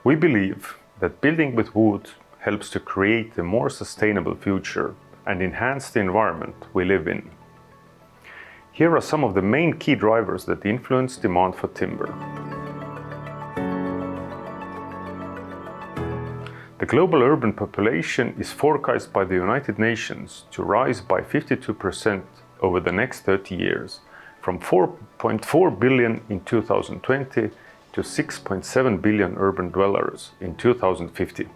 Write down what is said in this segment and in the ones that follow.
We believe that building with wood helps to create a more sustainable future and enhance the environment we live in. Here are some of the main key drivers that influence demand for timber. The global urban population is forecast by the United Nations to rise by 52% over the next 30 years, from 4.4 billion in 2020 to 6.7 billion urban dwellers in 2050.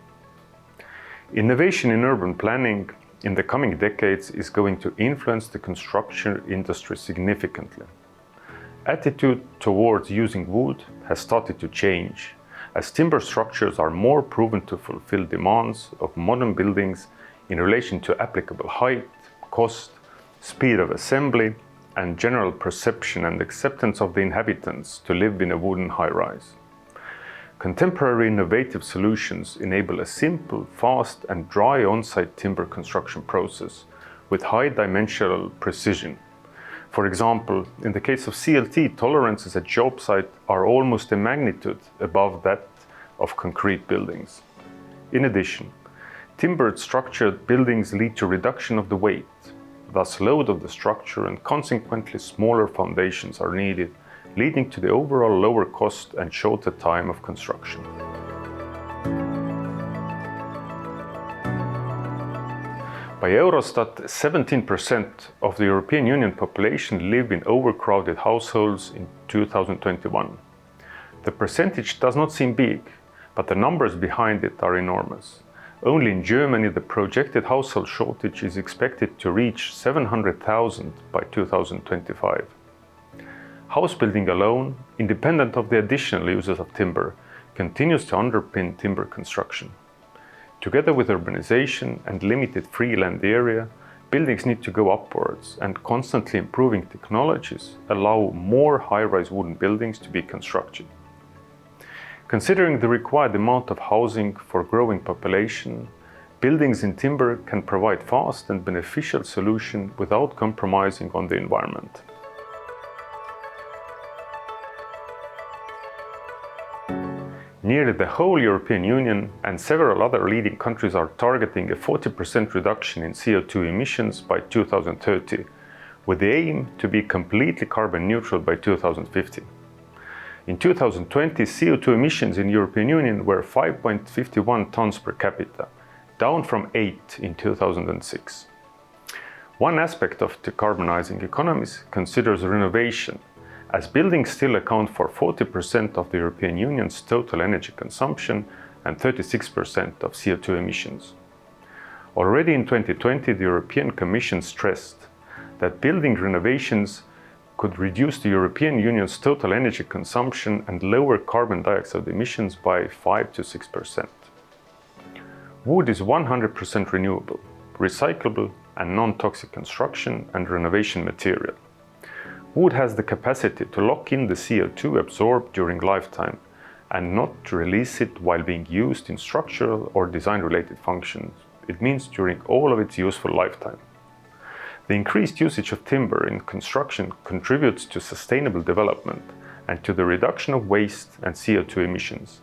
Innovation in urban planning in the coming decades is going to influence the construction industry significantly. Attitude towards using wood has started to change, as timber structures are more proven to fulfill demands of modern buildings in relation to applicable height, cost, speed of assembly, and general perception and acceptance of the inhabitants to live in a wooden high-rise. Contemporary innovative solutions enable a simple, fast, and dry on-site timber construction process with high dimensional precision. For example, in the case of CLT, tolerances at job site are almost a magnitude above that of concrete buildings. In addition, timbered structured buildings lead to reduction of the weight, thus load of the structure, and consequently smaller foundations are needed, leading to the overall lower cost and shorter time of construction. By Eurostat, 17% of the European Union population live in overcrowded households in 2021. The percentage does not seem big, but the numbers behind it are enormous. Only in Germany, the projected household shortage is expected to reach 700,000 by 2025. House building alone, independent of the additional uses of timber, continues to underpin timber construction. Together with urbanization and limited free land area, buildings need to go upwards, and constantly improving technologies allow more high-rise wooden buildings to be constructed. Considering the required amount of housing for growing population, buildings in timber can provide fast and beneficial solution without compromising on the environment. Nearly the whole European Union and several other leading countries are targeting a 40% reduction in CO2 emissions by 2030, with the aim to be completely carbon neutral by 2050. In 2020, CO2 emissions in the European Union were 5.51 tons per capita, down from 8 in 2006. One aspect of decarbonizing economies considers renovation, as buildings still account for 40% of the European Union's total energy consumption and 36% of CO2 emissions. Already in 2020, the European Commission stressed that building renovations could reduce the European Union's total energy consumption and lower carbon dioxide emissions by 5 to 6%. Wood is 100% renewable, recyclable, and non-toxic construction and renovation material. Wood has the capacity to lock in the CO2 absorbed during lifetime and not to release it while being used in structural or design-related functions. It means during all of its useful lifetime. The increased usage of timber in construction contributes to sustainable development and to the reduction of waste and CO2 emissions.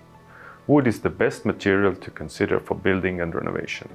Wood is the best material to consider for building and renovation.